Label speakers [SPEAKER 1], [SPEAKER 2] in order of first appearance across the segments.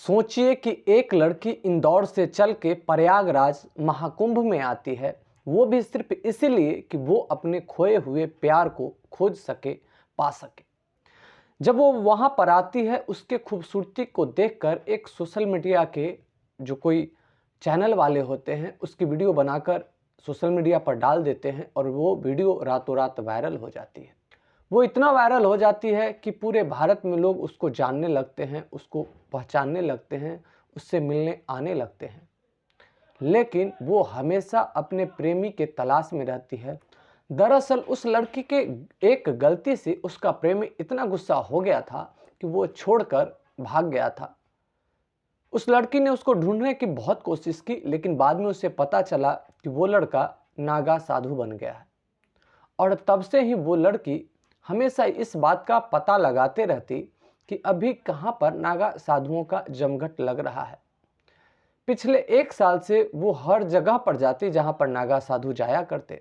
[SPEAKER 1] सोचिए कि एक लड़की इंदौर से चल के प्रयागराज महाकुंभ में आती है, वो भी सिर्फ इसीलिए कि वो अपने खोए हुए प्यार को खोज सके, पा सके। जब वो वहाँ पर आती है, उसके खूबसूरती को देखकर एक सोशल मीडिया के जो कोई चैनल वाले होते हैं, उसकी वीडियो बनाकर सोशल मीडिया पर डाल देते हैं और वो वीडियो रातों रात वायरल हो जाती है। वो इतना वायरल हो जाती है कि पूरे भारत में लोग उसको जानने लगते हैं, उसको पहचानने लगते हैं, उससे मिलने आने लगते हैं। लेकिन वो हमेशा अपने प्रेमी के तलाश में रहती है। दरअसल उस लड़की के एक गलती से उसका प्रेमी इतना गुस्सा हो गया था कि वो छोड़कर भाग गया था। उस लड़की ने उसको ढूंढने की बहुत कोशिश की, लेकिन बाद में उसे पता चला कि वो लड़का नागा साधु बन गया है। और तब से ही वो लड़की हमेशा इस बात का पता लगाते रहती कि अभी कहाँ पर नागा साधुओं का जमघट लग रहा है। पिछले 1 साल से वो हर जगह पर जाती जहाँ पर नागा साधु जाया करते।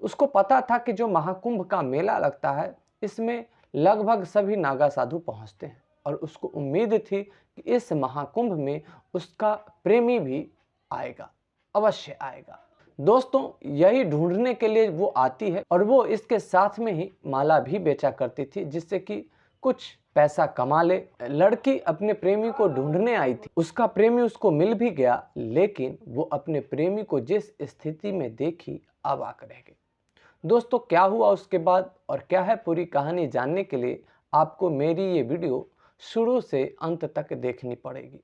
[SPEAKER 1] उसको पता था कि जो महाकुंभ का मेला लगता है, इसमें लगभग सभी नागा साधु पहुँचते हैं और उसको उम्मीद थी कि इस महाकुंभ में उसका प्रेमी भी आएगा, अवश्य आएगा। दोस्तों, यही ढूंढने के लिए वो आती है और वो इसके साथ में ही माला भी बेचा करती थी, जिससे कि कुछ पैसा कमा ले। लड़की अपने प्रेमी को ढूंढने आई थी, उसका प्रेमी उसको मिल भी गया, लेकिन वो अपने प्रेमी को जिस स्थिति में देखी, अवाक रह गई। दोस्तों, क्या हुआ उसके बाद और क्या है पूरी कहानी जानने के लिए आपको मेरी ये वीडियो शुरू से अंत तक देखनी पड़ेगी।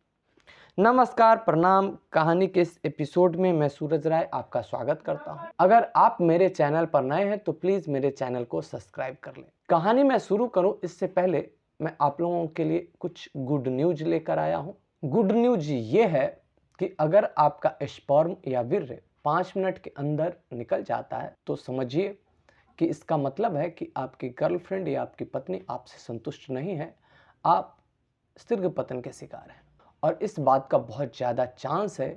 [SPEAKER 1] नमस्कार, प्रणाम। कहानी के इस एपिसोड में मैं सूरज राय आपका स्वागत करता हूं। अगर आप मेरे चैनल पर नए हैं तो प्लीज़ मेरे चैनल को सब्सक्राइब कर लें। कहानी मैं शुरू करूं इससे पहले मैं आप लोगों के लिए कुछ गुड न्यूज लेकर आया हूं। गुड न्यूज ये है कि अगर आपका स्पर्म या वीर्य 5 मिनट के अंदर निकल जाता है तो समझिए कि इसका मतलब है कि आपकी गर्लफ्रेंड या आपकी पत्नी आपसे संतुष्ट नहीं है, आप शीघ्र पतन के शिकार हैं। और इस बात का बहुत ज़्यादा चांस है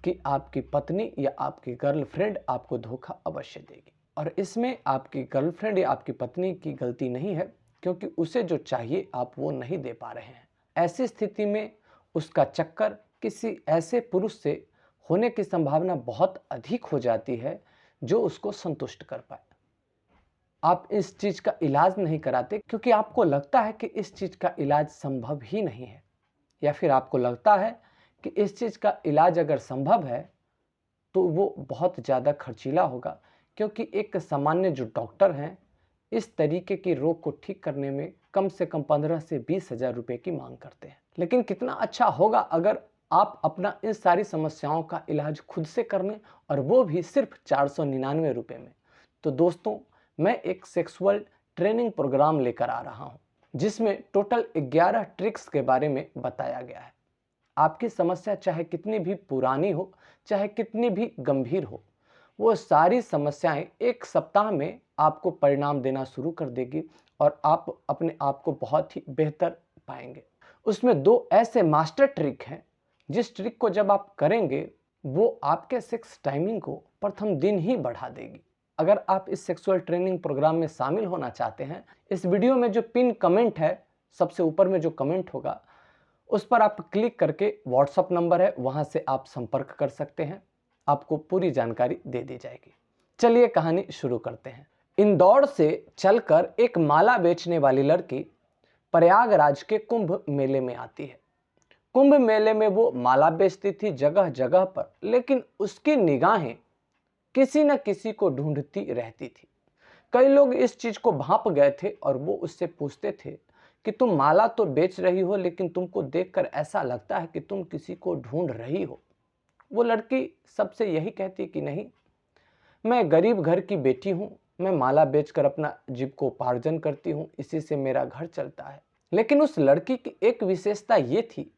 [SPEAKER 1] कि आपकी पत्नी या आपकी गर्लफ्रेंड आपको धोखा अवश्य देगी। और इसमें आपकी गर्लफ्रेंड या आपकी पत्नी की गलती नहीं है, क्योंकि उसे जो चाहिए आप वो नहीं दे पा रहे हैं। ऐसी स्थिति में उसका चक्कर किसी ऐसे पुरुष से होने की संभावना बहुत अधिक हो जाती है जो उसको संतुष्ट कर पाए। आप इस चीज़ का इलाज नहीं कराते क्योंकि आपको लगता है कि इस चीज़ का इलाज संभव ही नहीं है, या फिर आपको लगता है कि इस चीज़ का इलाज अगर संभव है तो वो बहुत ज़्यादा खर्चीला होगा, क्योंकि एक सामान्य जो डॉक्टर हैं इस तरीके की रोग को ठीक करने में कम से कम 15 से 20 हज़ार रुपये की मांग करते हैं। लेकिन कितना अच्छा होगा अगर आप अपना इन सारी समस्याओं का इलाज खुद से कर लें, और वो भी सिर्फ 499 रुपये में। तो दोस्तों, मैं एक सेक्सुअल ट्रेनिंग प्रोग्राम लेकर आ रहा हूँ जिसमें टोटल 11 ट्रिक्स के बारे में बताया गया है। आपकी समस्या चाहे कितनी भी पुरानी हो, चाहे कितनी भी गंभीर हो, वो सारी समस्याएं 1 सप्ताह में आपको परिणाम देना शुरू कर देगी और आप अपने आप को बहुत ही बेहतर पाएंगे। उसमें 2 ऐसे मास्टर ट्रिक हैं जिस ट्रिक को जब आप करेंगे वो आपके सेक्स टाइमिंग को प्रथम दिन ही बढ़ा देगी। अगर आप इस सेक्सुअल ट्रेनिंग प्रोग्राम में शामिल होना चाहते हैं, इस वीडियो में जो पिन कमेंट है, सबसे ऊपर में जो कमेंट होगा उस पर आप क्लिक करके व्हाट्सएप नंबर है वहां से आप संपर्क कर सकते हैं, आपको पूरी जानकारी दे दी जाएगी। चलिए कहानी शुरू करते हैं। इंदौर से चलकर एक माला बेचने वाली लड़की प्रयागराज के कुंभ मेले में आती है। कुंभ मेले में वो माला बेचती थी जगह जगह पर, लेकिन उसकी निगाहें किसी न किसी को ढूंढती रहती थी। कई लोग इस चीज को भांप गए थे और वो उससे पूछते थे कि तुम माला तो बेच रही हो, लेकिन तुमको देखकर ऐसा लगता है कि तुम किसी को ढूंढ रही हो। वो लड़की सबसे यही कहती कि नहीं, मैं गरीब घर की बेटी हूँ, मैं माला बेचकर अपना जीविकोपार्जन करती हूँ, इसी से मेरा घर चलता है। लेकिन उस लड़की की एक विशेषता ये थी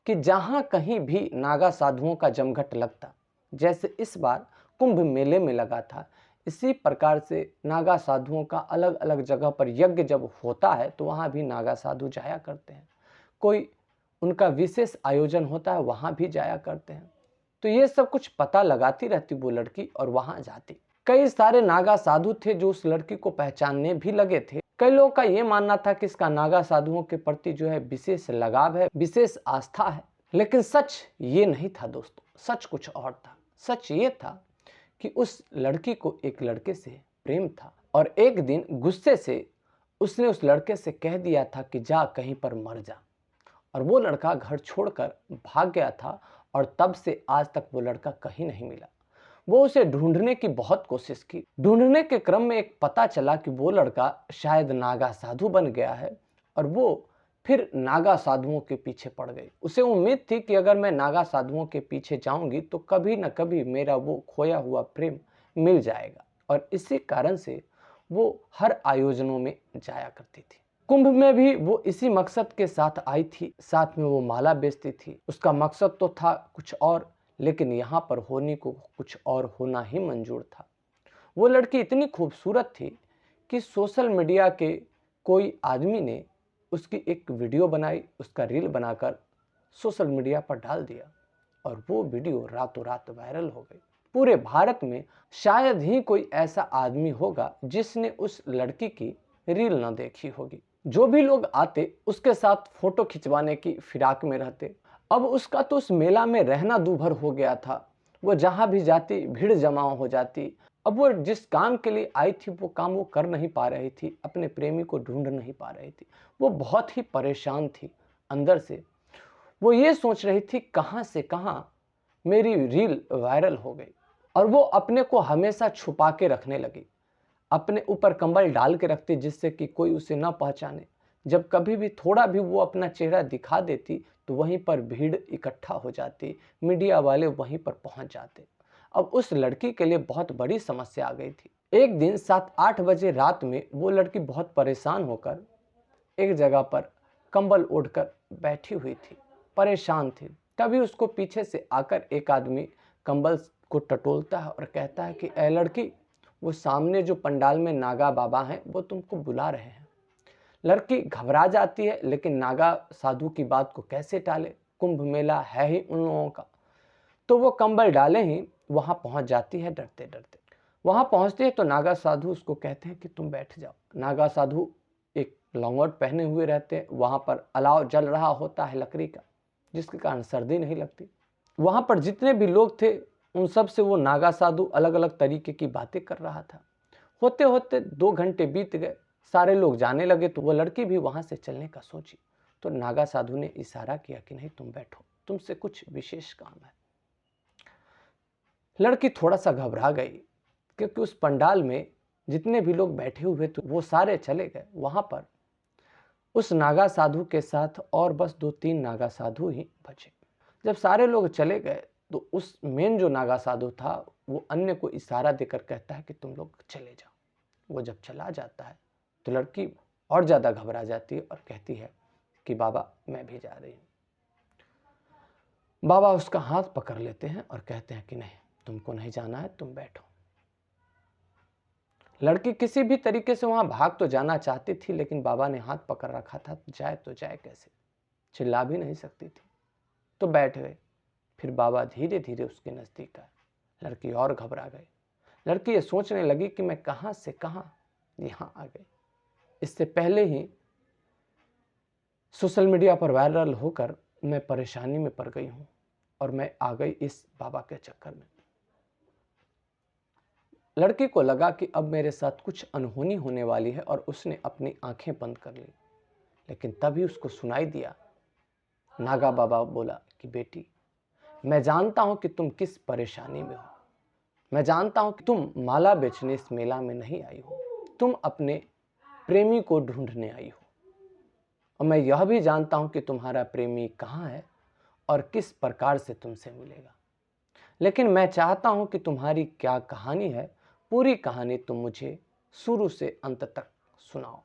[SPEAKER 1] कि जहाँ कहीं भी नागा साधुओं का जमघट लगता, जैसे इस बार कुंभ मेले में लगा था, इसी प्रकार से नागा साधुओं का अलग अलग जगह पर यज्ञ जब होता है तो वहाँ भी नागा साधु जाया करते हैं। कोई उनका विशेष आयोजन होता है, वहाँ भी जाया करते हैं। तो ये सब कुछ पता लगाती रहती वो लड़की और वहाँ जाती। कई सारे नागा साधु थे जो उस लड़की को पहचानने भी लगे थे। कई लोगों का ये मानना था कि इसका नागा साधुओं के प्रति जो है विशेष लगाव है, विशेष आस्था है। लेकिन सच ये नहीं था दोस्तों, सच कुछ और था। सच ये था कि उस लड़की को एक लड़के से प्रेम था और एक दिन गुस्से से उसने उस लड़के से कह दिया था कि जा कहीं पर मर जा। और वो लड़का घर छोड़कर भाग गया था और तब से आज तक वो लड़का कहीं नहीं मिला। वो उसे ढूंढने की बहुत कोशिश की। ढूंढने के क्रम में एक पता चला कि वो लड़का शायद नागा साधु बन गया है और वो फिर नागा साधुओं के पीछे पड़ गई। उसे उम्मीद थी कि अगर मैं नागा साधुओं के पीछे जाऊंगी तो कभी न कभी मेरा वो खोया हुआ प्रेम मिल जाएगा और इसी कारण से वो हर आयोजनों में जाया करती थी। कुंभ में भी वो इसी मकसद के साथ आई थी, साथ में वो माला बेचती थी। उसका मकसद तो था कुछ और, लेकिन यहाँ पर होने को कुछ और होना ही मंजूर था। वो लड़की इतनी खूबसूरत थी कि सोशल मीडिया के कोई आदमी ने उसकी एक वीडियो बनाई, उसका रील बनाकर सोशल मीडिया पर डाल दिया और वो वीडियो रातों रात वायरल हो गई। पूरे भारत में शायद ही कोई ऐसा आदमी होगा जिसने उस लड़की की रील न देखी होगी। जो भी लोग आते उसके साथ फोटो खिंचवाने की फिराक में रहते। अब उसका तो उस मेला में रहना दूभर हो गया था। वो जहां भी जाती भीड़ जमा हो जाती। अब वो जिस काम के लिए आई थी वो काम वो कर नहीं पा रही थी, अपने प्रेमी को ढूंढ नहीं पा रही थी। वो बहुत ही परेशान थी अंदर से। वो ये सोच रही थी कहां से कहां मेरी रील वायरल हो गई और वो अपने को हमेशा छुपा के रखने लगी। अपने ऊपर कंबल डाल के रखती जिससे कि कोई उसे ना पहचाने। जब कभी भी थोड़ा भी वो अपना चेहरा दिखा देती तो वहीं पर भीड़ इकट्ठा हो जाती, मीडिया वाले वहीं पर पहुंच जाते। अब उस लड़की के लिए बहुत बड़ी समस्या आ गई थी। एक दिन 7-8 बजे रात में वो लड़की बहुत परेशान होकर एक जगह पर कंबल ओढ़कर बैठी हुई थी, परेशान थी। तभी उसको पीछे से आकर एक आदमी कंबल को टटोलता है और कहता है कि ए लड़की, वो सामने जो पंडाल में नागा बाबा हैं वो तुमको बुला रहे हैं। लड़की घबरा जाती है, लेकिन नागा साधु की बात को कैसे टाले, कुंभ मेला है ही उन लोगों का। तो वो कंबल डाले ही वहां पहुंच जाती है डरते डरते। वहां पहुंचते हैं तो नागा साधु उसको कहते हैं कि तुम बैठ जाओ। नागा साधु एक लौंगोट पहने हुए रहते हैं। वहां पर अलाव जल रहा होता है लकड़ी का, जिसके कारण सर्दी नहीं लगती। वहां पर जितने भी लोग थे उन सब से वो नागा साधु अलग अलग तरीके की बातें कर रहा था। होते होते 2 घंटे बीत गए, सारे लोग जाने लगे तो वो लड़की भी वहां से चलने का सोची। तो नागा साधु ने इशारा किया कि नहीं तुम बैठो, तुमसे कुछ विशेष काम है। लड़की थोड़ा सा घबरा गई क्योंकि उस पंडाल में जितने भी लोग बैठे हुए थे वो सारे चले गए। वहां पर उस नागा साधु के साथ और बस 2-3 नागा साधु ही बचे। जब सारे लोग चले गए तो उस मेन जो नागा साधु था वो अन्य को इशारा देकर कहता है कि तुम लोग चले जाओ। वो जब चला जाता है तो लड़की और ज्यादा घबरा जाती है और कहती है कि बाबा मैं भी जा रही हूं। बाबा उसका हाथ पकड़ लेते हैं और कहते हैं कि नहीं, तुमको नहीं जाना है, तुम बैठो। लड़की किसी भी तरीके से वहां भाग तो जाना चाहती थी, लेकिन बाबा ने हाथ पकड़ रखा था, तो जाए कैसे, चिल्ला भी नहीं सकती थी। तो बैठ गए। फिर बाबा धीरे धीरे उसके नजदीक आए। लड़की और घबरा गई। लड़की ये सोचने लगी कि मैं कहां से कहां यहां आ गई। इससे पहले ही सोशल मीडिया पर वायरल होकर मैं परेशानी में पड़ गई हूं और मैं आ गई इस बाबा के चक्कर में। लड़की को लगा कि अब मेरे साथ कुछ अनहोनी होने वाली है और उसने अपनी आंखें बंद कर ली। लेकिन तभी उसको सुनाई दिया, नागा बाबा बोला कि बेटी, मैं जानता हूं कि तुम किस परेशानी में हो। मैं जानता हूं कि तुम माला बेचने इस मेला में नहीं आई हो, तुम अपने प्रेमी को ढूंढने आई हो। और मैं यह भी जानता हूं कि तुम्हारा प्रेमी कहां है और किस प्रकार से तुमसे मिलेगा। लेकिन मैं चाहता हूं कि तुम्हारी क्या कहानी है, पूरी कहानी तुम मुझे शुरू से अंत तक सुनाओ।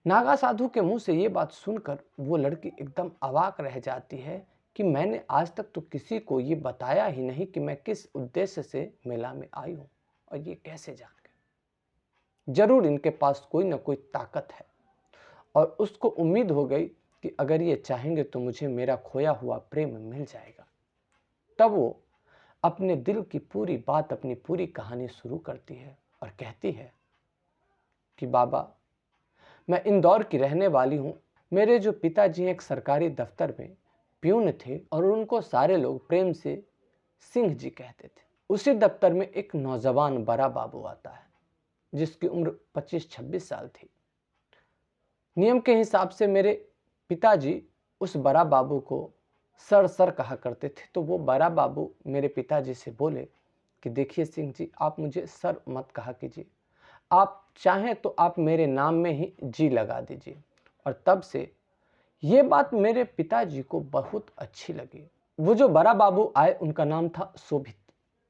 [SPEAKER 1] नागा साधु के मुंह से ये बात सुनकर वो लड़की एकदम अवाक रह जाती है कि मैंने आज तक तो किसी को ये बताया ही नहीं कि मैं किस उद्देश्य से मेला में आई हूं, और ये कैसे जान गए। जरूर इनके पास कोई ना कोई ताकत है। और उसको उम्मीद हो गई कि अगर ये चाहेंगे तो मुझे मेरा खोया हुआ प्रेम मिल जाएगा। तब वो अपने दिल की पूरी बात, अपनी पूरी कहानी शुरू करती है और कहती है कि बाबा, मैं इंदौर की रहने वाली हूं। मेरे जो पिताजी एक सरकारी दफ्तर में प्यून थे और उनको सारे लोग प्रेम से सिंह जी कहते थे। उसी दफ्तर में एक नौजवान बड़ा बाबू आता है जिसकी उम्र 25-26 साल थी। नियम के हिसाब से मेरे पिताजी उस बड़ा बाबू को सर सर कहा करते थे, तो वो बड़ा बाबू मेरे पिताजी से बोले कि देखिए सिंह जी, आप मुझे सर मत कहा कीजिए, आप चाहें तो आप मेरे नाम में ही जी लगा दीजिए। और तब से ये बात मेरे पिताजी को बहुत अच्छी लगी। वो जो बड़ा बाबू आए उनका नाम था शोभित।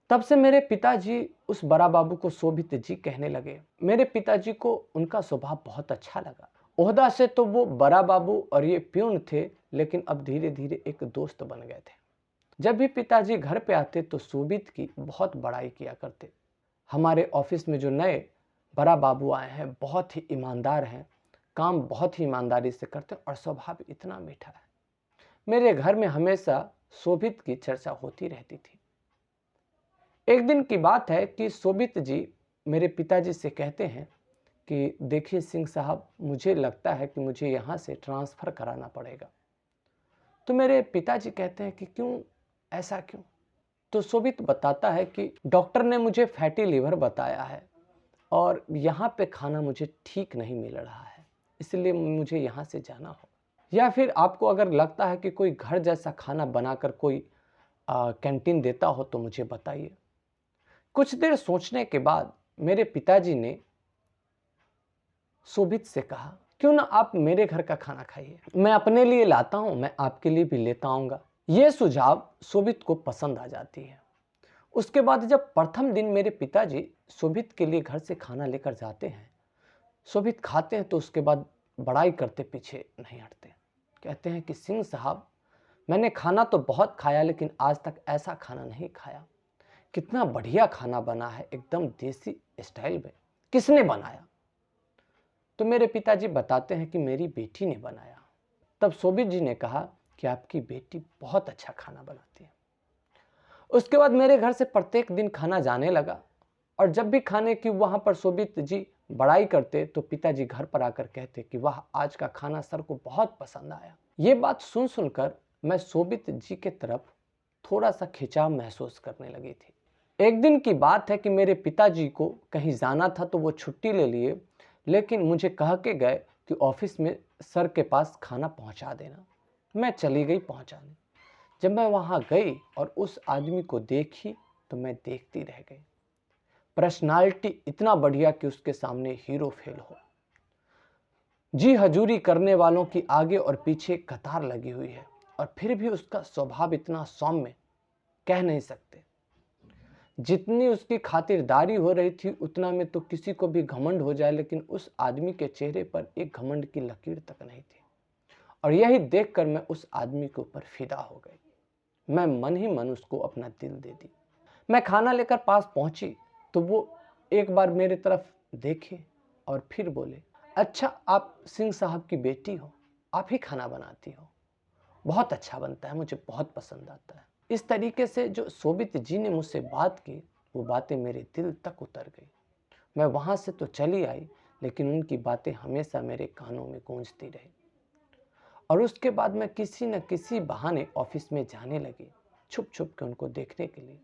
[SPEAKER 1] तब से मेरे पिताजी उस बड़ा बाबू को शोभित जी कहने लगे। मेरे पिताजी को उनका स्वभाव बहुत अच्छा लगा। ओहदा से तो वो बड़ा बाबू और ये प्यून थे, लेकिन अब धीरे धीरे एक दोस्त बन गए थे। जब भी पिताजी घर पे आते तो शोभित की बहुत बड़ाई किया करते। हमारे ऑफिस में जो नए बड़ा बाबू आए हैं बहुत ही ईमानदार हैं, काम बहुत ही ईमानदारी से करते हैं और स्वभाव इतना मीठा है। मेरे घर में हमेशा शोभित की चर्चा होती रहती थी। एक दिन की बात है कि शोभित जी मेरे पिताजी से कहते हैं कि देखिए सिंह साहब, मुझे लगता है कि मुझे यहाँ से ट्रांसफ़र कराना पड़ेगा। तो मेरे पिताजी कहते हैं कि क्यों, ऐसा क्यों? तो शोभित बताता है कि डॉक्टर ने मुझे फैटी लीवर बताया है और यहाँ पे खाना मुझे ठीक नहीं मिल रहा है, इसलिए मुझे यहाँ से जाना हो। या फिर आपको अगर लगता है कि कोई घर जैसा खाना बनाकर कोई कैंटीन देता हो तो मुझे बताइए। कुछ देर सोचने के बाद मेरे पिताजी ने शोभित से कहा, क्यों ना आप मेरे घर का खाना खाइए, मैं अपने लिए लाता हूं, मैं आपके लिए भी लेता आऊंगा। यह सुझाव शोभित को पसंद आ जाती है। उसके बाद जब प्रथम दिन मेरे पिताजी शोभित के लिए घर से खाना लेकर जाते हैं, शोभित खाते हैं तो उसके बाद बड़ाई करते पीछे नहीं हटते। कहते हैं कि सिंह साहब, मैंने खाना तो बहुत खाया लेकिन आज तक ऐसा खाना नहीं खाया। कितना बढ़िया खाना बना है, एकदम देसी स्टाइल में। किसने बनाया? तो मेरे पिताजी बताते हैं कि मेरी बेटी ने बनाया। तब शोभित जी ने कहा कि आपकी बेटी बहुत अच्छा खाना बनाती है। उसके बाद मेरे घर से प्रत्येक दिन खाना जाने लगा और जब भी खाने की वहां पर शोभित जी बड़ाई करते तो पिताजी घर पर आकर कहते कि वाह, आज का खाना सर को बहुत पसंद आया। ये बात सुन सुनकर मैं शोभित जी के तरफ थोड़ा सा खिंचाव महसूस करने लगी थी। एक दिन की बात है कि मेरे पिताजी को कहीं जाना था तो वो छुट्टी ले लिए, लेकिन मुझे कह के गए कि ऑफिस में सर के पास खाना पहुंचा देना। मैं चली गई पहुंचाने। जब मैं वहां गई और उस आदमी को देखी तो मैं देखती रह गई। पर्सनालिटी इतना बढ़िया कि उसके सामने हीरो फेल हो। जी हजूरी करने वालों की आगे और पीछे कतार लगी हुई है और फिर भी उसका स्वभाव इतना सौम्य, कह नहीं सकते। जितनी उसकी खातिरदारी हो रही थी उतना में तो किसी को भी घमंड हो जाए, लेकिन उस आदमी के चेहरे पर एक घमंड की लकीर तक नहीं थी। और यही देखकर मैं उस आदमी के ऊपर फिदा हो गई। मैं मन ही मन उसको अपना दिल दे दी। मैं खाना लेकर पास पहुंची तो वो एक बार मेरे तरफ देखे और फिर बोले, अच्छा आप सिंह साहब की बेटी हो, आप ही खाना बनाती हो, बहुत अच्छा बनता है, मुझे बहुत पसंद आता है। इस तरीके से जो शोभित जी ने मुझसे बात की वो बातें मेरे दिल तक उतर गई। मैं वहाँ से तो चली आई, लेकिन उनकी बातें हमेशा मेरे कानों में गूंजती रही। और उसके बाद मैं किसी न किसी बहाने ऑफिस में जाने लगी, छुप छुप के उनको देखने के लिए।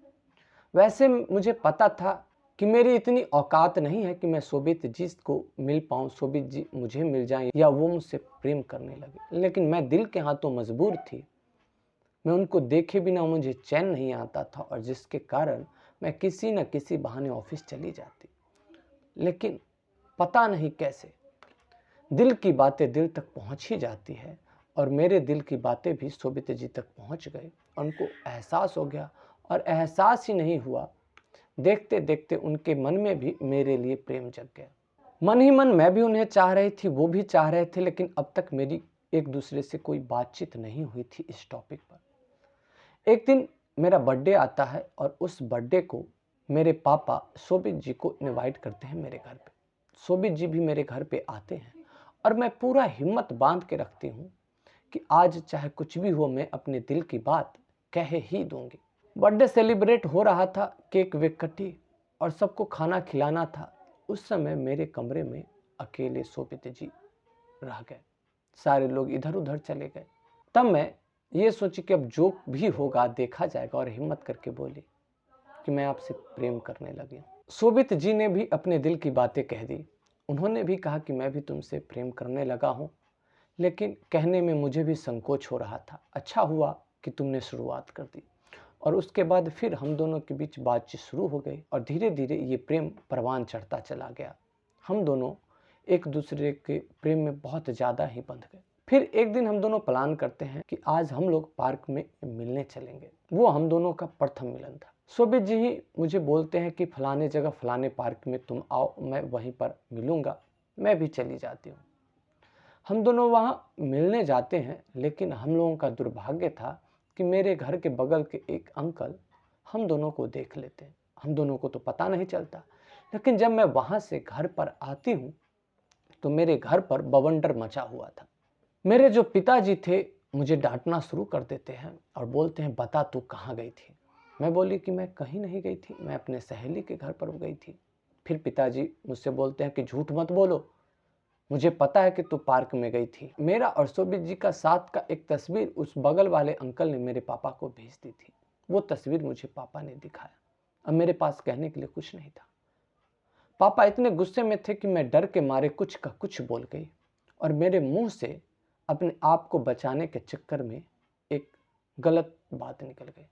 [SPEAKER 1] वैसे मुझे पता था कि मेरी इतनी औकात नहीं है कि मैं शोभित जी को मिल पाऊँ, शोभित जी मुझे मिल जाएं या वो मुझसे प्रेम करने लगे, लेकिन मैं दिल के हाथों मजबूर थी। मैं उनको देखे बिना मुझे चैन नहीं आता था और जिसके कारण मैं किसी न किसी बहाने ऑफिस चली जाती। लेकिन पता नहीं कैसे दिल की बातें दिल तक पहुंच ही जाती है और मेरे दिल की बातें भी शोभित जी तक पहुंच गई। उनको एहसास हो गया और एहसास ही नहीं हुआ, देखते देखते उनके मन में भी मेरे लिए प्रेम जग गया। मन ही मन मैं भी उन्हें चाह रही थी, वो भी चाह रहे थे, लेकिन अब तक मेरी एक दूसरे से कोई बातचीत नहीं हुई थी इस टॉपिक पर। एक दिन मेरा बर्थडे आता है और उस बर्थडे को मेरे पापा शोभित जी को इनवाइट करते हैं मेरे घर पे। शोभित जी भी मेरे घर पे आते हैं और मैं पूरा हिम्मत बांध के रखती हूँ कि आज चाहे कुछ भी हो मैं अपने दिल की बात कह ही दूंगी। बर्थडे सेलिब्रेट हो रहा था, केक वेक कटी और सबको खाना खिलाना था। उस समय मेरे कमरे में अकेले शोभित जी रह गए। सारे लोग इधर उधर चले गए। तब मैं ये सोची कि अब जो भी होगा देखा जाएगा, और हिम्मत करके बोली कि मैं आपसे प्रेम करने लगी। शोभित जी ने भी अपने दिल की बातें कह दी। उन्होंने भी कहा कि मैं भी तुमसे प्रेम करने लगा हूँ, लेकिन कहने में मुझे भी संकोच हो रहा था। अच्छा हुआ कि तुमने शुरुआत कर दी। और उसके बाद फिर हम दोनों के बीच बातचीत शुरू हो गई और धीरे धीरे ये प्रेम परवान चढ़ता चला गया। हम दोनों एक दूसरे के प्रेम में बहुत ज़्यादा ही बंध गए। फिर एक दिन हम दोनों प्लान करते हैं कि आज हम लोग पार्क में मिलने चलेंगे। वो हम दोनों का प्रथम मिलन था। शोभित जी ही मुझे बोलते हैं कि फलाने जगह फलाने पार्क में तुम आओ, मैं वहीं पर मिलूंगा। मैं भी चली जाती हूँ। हम दोनों वहाँ मिलने जाते हैं, लेकिन हम लोगों का दुर्भाग्य था कि मेरे घर के बगल के एक अंकल हम दोनों को देख लेते हैं। हम दोनों को तो पता नहीं चलता, लेकिन जब मैं वहाँ से घर पर आती हूँ तो मेरे घर पर बवंडर मचा हुआ था। मेरे जो पिताजी थे मुझे डांटना शुरू कर देते हैं और बोलते हैं, बता तू कहाँ गई थी। मैं बोली कि मैं कहीं नहीं गई थी, मैं अपने सहेली के घर पर गई थी। फिर पिताजी मुझसे बोलते हैं कि झूठ मत बोलो, मुझे पता है कि तू पार्क में गई थी। मेरा और शोभित जी का साथ का एक तस्वीर उस बगल वाले अंकल ने मेरे पापा को भेज दी थी। वो तस्वीर मुझे पापा ने दिखाया। अब मेरे पास कहने के लिए कुछ नहीं था। पापा इतने गुस्से में थे कि मैं डर के मारे कुछ का कुछ बोल गई और मेरे मुंह से अपने आप को बचाने के चक्कर में एक गलत बात निकल गई।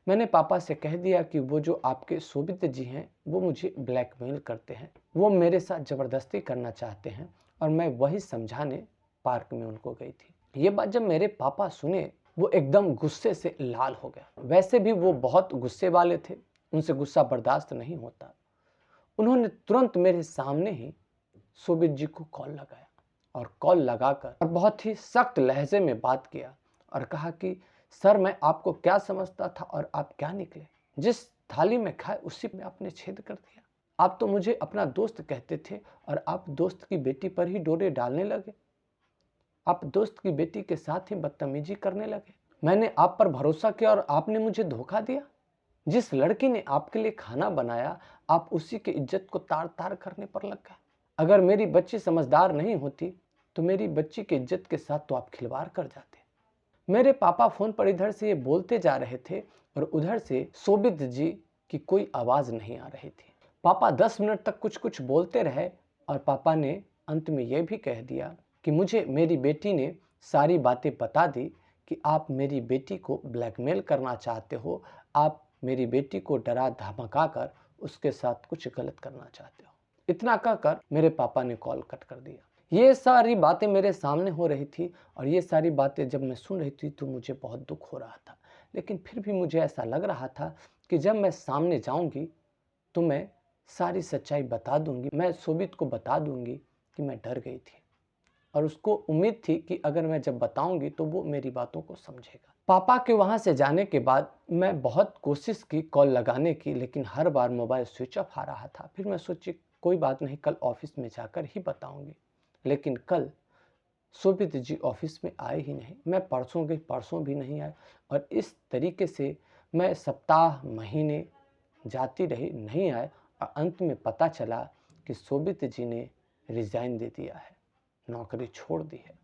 [SPEAKER 1] मैंने पापा से कह दिया कि वो जो आपके शोभित जी हैं वो मुझे ब्लैकमेल करते हैं, वो मेरे साथ ज़बरदस्ती करना चाहते हैं, और मैं वही समझाने पार्क में उनको गई थी। ये बात जब मेरे पापा सुने वो एकदम गुस्से से लाल हो गया। वैसे भी वो बहुत गुस्से वाले थे, उनसे गुस्सा बर्दाश्त नहीं होता। उन्होंने तुरंत मेरे सामने ही शोभित जी को कॉल लगाया और कॉल लगाकर और बहुत ही सख्त लहजे में बात किया और कहा कि सर, मैं आपको क्या समझता था और आप क्या निकले। जिस थाली में खाए उसी में आपने छेद कर दिया। आप तो मुझे अपना दोस्त कहते थे और आप दोस्त की बेटी पर ही डोरे डालने लगे। आप दोस्त की बेटी के साथ ही बदतमीजी करने लगे। मैंने आप पर भरोसा किया और आपने मुझे धोखा दिया। जिस लड़की ने आपके लिए खाना बनाया, आप उसी की इज्जत को तार तार करने पर लग गए। अगर मेरी बच्ची समझदार नहीं होती तो मेरी बच्ची की इज्जत के साथ तो आप खिलवाड़ कर जाते। मेरे पापा फोन पर इधर से ये बोलते जा रहे थे और उधर से शोभित जी की कोई आवाज नहीं आ रही थी। पापा 10 मिनट तक कुछ कुछ बोलते रहे और पापा ने अंत में यह भी कह दिया कि मुझे मेरी बेटी ने सारी बातें बता दी कि आप मेरी बेटी को ब्लैकमेल करना चाहते हो, आप मेरी बेटी को डरा धमका कर उसके साथ कुछ गलत करना चाहते हो। इतना कहकर मेरे पापा ने कॉल कट कर दिया। ये सारी बातें मेरे सामने हो रही थी और ये सारी बातें जब मैं सुन रही थी तो मुझे बहुत दुख हो रहा था, लेकिन फिर भी मुझे ऐसा लग रहा था कि जब मैं सामने जाऊंगी तो मैं सारी सच्चाई बता दूंगी, मैं शोभित को बता दूंगी कि मैं डर गई थी और उसको उम्मीद थी कि अगर मैं जब बताऊंगी तो वो मेरी बातों को समझेगा। पापा के वहाँ से जाने के बाद मैं बहुत कोशिश की कॉल लगाने की, लेकिन हर बार मोबाइल स्विच ऑफ आ रहा था। फिर मैं सोची कोई बात नहीं, कल ऑफिस में जाकर ही बताऊंगी। लेकिन कल शोभित जी ऑफिस में आए ही नहीं। मैं परसों गई, परसों भी नहीं आए और इस तरीके से मैं सप्ताह महीने जाती रही, नहीं आए और अंत में पता चला कि शोभित जी ने रिजाइन दे दिया है, नौकरी छोड़ दी है।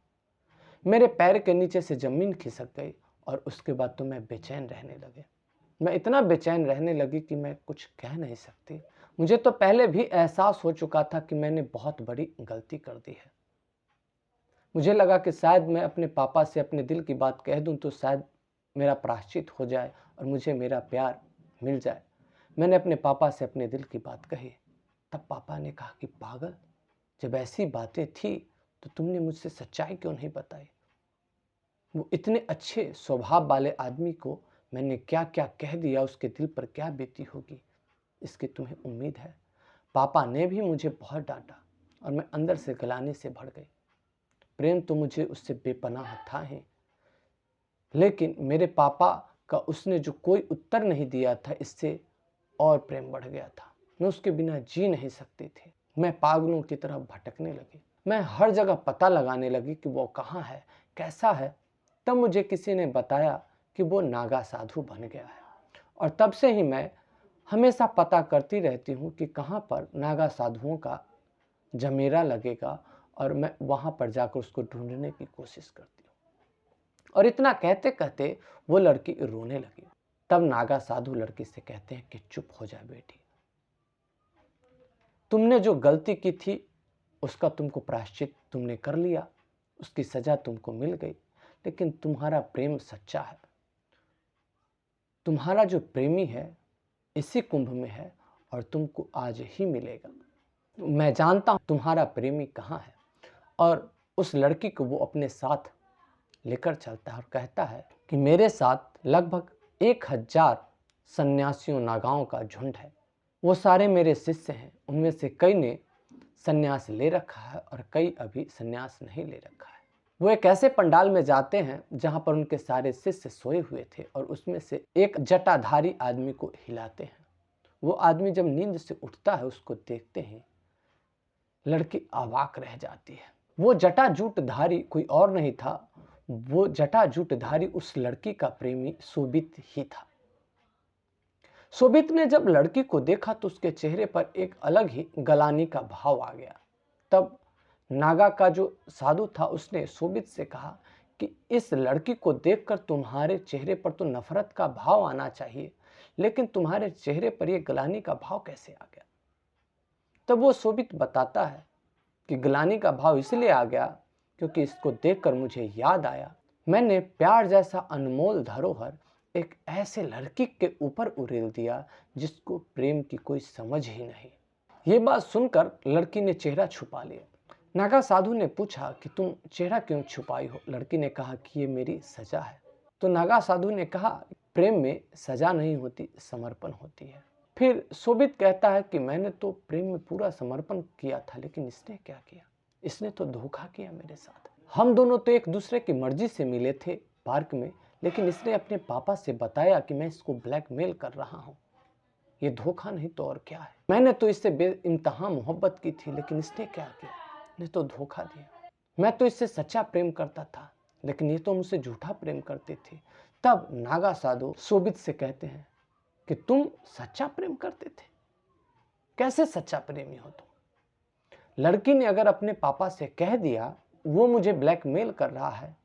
[SPEAKER 1] मेरे पैर के नीचे से जमीन खिसक गई और उसके बाद तो मैं बेचैन रहने लगे। मैं इतना बेचैन रहने लगी कि मैं कुछ कह नहीं सकती। मुझे तो पहले भी एहसास हो चुका था कि मैंने बहुत बड़ी गलती कर दी है। मुझे लगा कि शायद मैं अपने पापा से अपने दिल की बात कह दूं तो शायद मेरा प्रायश्चित हो जाए और मुझे मेरा प्यार मिल जाए। मैंने अपने पापा से अपने दिल की बात कही। तब पापा ने कहा कि पागल, जब ऐसी बातें थी तो तुमने मुझसे सच्चाई क्यों नहीं बताई। वो इतने अच्छे स्वभाव वाले आदमी को मैंने क्या क्या कह दिया, उसके दिल पर क्या बीती होगी, इसकी तुम्हें उम्मीद है। पापा ने भी मुझे बहुत डांटा और मैं अंदर से गलाने से भर गई। प्रेम तो मुझे उससे बेपनाह था ही, लेकिन मेरे पापा का उसने जो कोई उत्तर नहीं दिया था, इससे और प्रेम बढ़ गया था। मैं उसके बिना जी नहीं सकती थी। मैं पागलों की तरह भटकने लगी। मैं हर जगह पता लगाने लगी कि वो कहाँ है, कैसा है। तब मुझे किसी ने बताया कि वो नागा साधु बन गया है और तब से ही मैं हमेशा पता करती रहती हूँ कि कहाँ पर नागा साधुओं का जमेरा लगेगा और मैं वहाँ पर जाकर उसको ढूंढने की कोशिश करती हूँ। और इतना कहते कहते वो लड़की रोने लगी। तब नागा साधु लड़की से कहते हैं कि चुप हो जा बेटी, तुमने जो गलती की थी उसका तुमको प्रायश्चित तुमने कर लिया, उसकी सजा तुमको मिल गई, लेकिन तुम्हारा प्रेम सच्चा है। तुम्हारा जो प्रेमी है इसी कुंभ में है और तुमको आज ही मिलेगा। मैं जानता हूं तुम्हारा प्रेमी कहाँ है। और उस लड़की को वो अपने साथ लेकर चलता है और कहता है कि मेरे साथ लगभग 1000 सन्यासियों नागाओं का झुंड है। वो सारे मेरे शिष्य हैं। उनमें से कई ने सन्यास ले रखा है और कई अभी सन्यास नहीं ले रखा है। वो एक ऐसे पंडाल में जाते हैं जहां पर उनके सारे शिष्य सोए हुए थे और उसमें से एक जटाधारी आदमी को हिलाते हैं। वो आदमी जब नींद से उठता है उसको देखते हैं लड़की अवाक रह जाती है। वो जटाजूटधारी कोई और नहीं था, वो जटाजूटधारी उस लड़की का प्रेमी सोबित ही था। सोबित ने जब लड़की को देखा तो उसके चेहरे पर एक अलग ही गलानी का भाव आ गया। तब नागा का जो साधु था उसने सोबित से कहा कि इस लड़की को देखकर तुम्हारे चेहरे पर तो नफरत का भाव आना चाहिए, लेकिन तुम्हारे चेहरे पर यह गलानी का भाव कैसे आ गया। तब वो सोबित बताता है कि गलानी का भाव इसलिए आ गया क्योंकि इसको देखकर मुझे याद आया मैंने प्यार जैसा अनमोल धरोहर एक ऐसे लड़की के ऊपर उड़ेल दिया जिसको प्रेम की कोई समझ ही नहीं। ये बात सुनकर लड़की ने चेहरा छुपा लिया। नागा साधु ने पूछा कि तुम चेहरा क्यों छुपाई हो। लड़की ने कहा कि ये मेरी सजा है। तो नागा साधु ने कहा प्रेम में सजा नहीं होती, समर्पण होती है। फिर सोबित कहता है कि मैंने तो प्रेम में पूरा समर्पण किया था, लेकिन इसने क्या किया, इसने तो धोखा किया मेरे साथ। हम दोनों तो एक दूसरे की मर्जी से मिले थे पार्क में, लेकिन इसने अपने पापा से बताया कि मैं इसको ब्लैकमेल कर रहा हूँ। ये धोखा नहीं तो और क्या है। मैंने तो इससे बेइंतहा मोहब्बत की थी, लेकिन इसने क्या किया, इसने तो धोखा दिया। मैं तो इससे सच्चा प्रेम करता था, लेकिन ये तो मुझसे झूठा प्रेम करते थे। तब नागा साधु सोबित से कहते हैं कि तुम सच्चा प्रेम करते थे, कैसे सच्चा प्रेमी हो तुम। लड़की ने अगर अपने पापा से कह दिया वो मुझे ब्लैकमेल कर रहा है,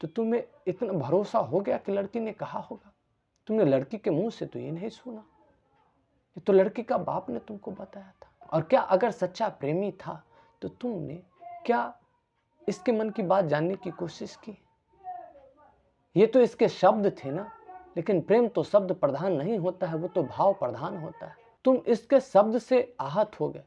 [SPEAKER 1] तो तुम्हें इतना भरोसा हो गया कि लड़की ने कहा होगा। तुमने लड़की के मुंह से तो ये नहीं सुना, ये तो लड़की का बाप ने तुमको बताया था। और क्या अगर सच्चा प्रेमी था तो तुमने क्या इसके मन की बात जानने की कोशिश की। ये तो इसके शब्द थे ना, लेकिन प्रेम तो शब्द प्रधान नहीं होता है, वो तो भाव प्रधान होता है। तुम इसके शब्द से आहत हो गए,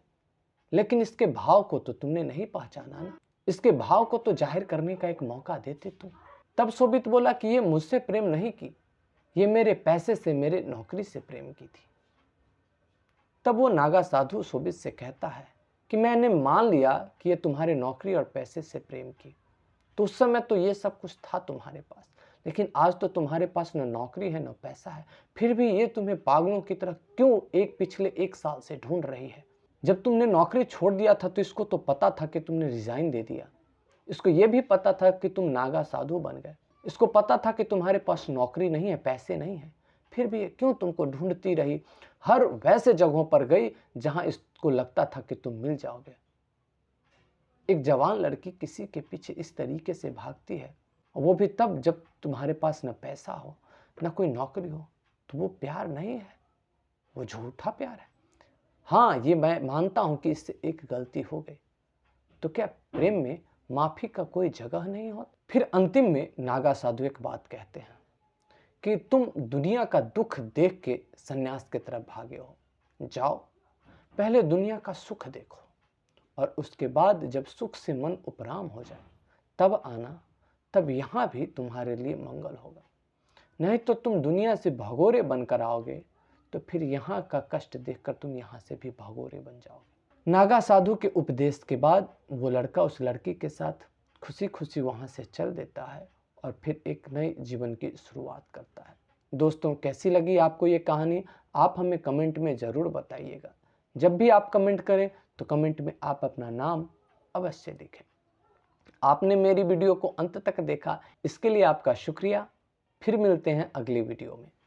[SPEAKER 1] लेकिन इसके भाव को तो तुमने नहीं पहचाना ना। इसके भाव को तो जाहिर करने का एक मौका देते तुम। तब सोबित बोला कि ये मुझसे प्रेम नहीं की, ये मेरे पैसे से, मेरे नौकरी से प्रेम की थी। तब वो नागा साधु सोबित से कहता है कि मैंने मान लिया कि ये तुम्हारे नौकरी और पैसे से प्रेम की, तो उस समय तो ये सब कुछ था तुम्हारे पास, लेकिन आज तो तुम्हारे पास न नौकरी है न पैसा है, फिर भी ये तुम्हें पागलों की तरह क्यों पिछले 1 साल से ढूंढ रही है। जब तुमने नौकरी छोड़ दिया था तो इसको तो पता था कि तुमने रिजाइन दे दिया, इसको ये भी पता था कि तुम नागा साधु बन गए, इसको पता था कि तुम्हारे पास नौकरी नहीं है, पैसे नहीं है, फिर भी ये क्यों तुमको ढूंढती रही। हर वैसे जगहों पर गई जहां इसको लगता था कि तुम मिल जाओगे। एक जवान लड़की किसी के पीछे इस तरीके से भागती है, वो भी तब जब तुम्हारे पास न पैसा हो न कोई नौकरी हो, तो वो प्यार नहीं है, वो झूठा प्यार है। हाँ, ये मैं मानता हूं कि इससे एक गलती हो गई, तो क्या प्रेम में माफी का कोई जगह नहीं होता। फिर अंतिम में नागा साधु एक बात कहते हैं कि तुम दुनिया का दुख देख के सन्यास की तरफ भागे हो, जाओ पहले दुनिया का सुख देखो और उसके बाद जब सुख से मन उपराम हो जाए तब आना, तब यहां भी तुम्हारे लिए मंगल होगा। नहीं तो तुम दुनिया से भगोरे बनकर आओगे तो फिर यहाँ का कष्ट देखकर तुम यहाँ से भी भगोरे बन जाओगे। नागा साधु के उपदेश के बाद वो लड़का उस लड़की के साथ खुशी खुशी वहाँ से चल देता है और फिर एक नए जीवन की शुरुआत करता है। दोस्तों, कैसी लगी आपको ये कहानी, आप हमें कमेंट में ज़रूर बताइएगा। जब भी आप कमेंट करें तो कमेंट में आप अपना नाम अवश्य लिखें। आपने मेरी वीडियो को अंत तक देखा, इसके लिए आपका शुक्रिया। फिर मिलते हैं अगली वीडियो में।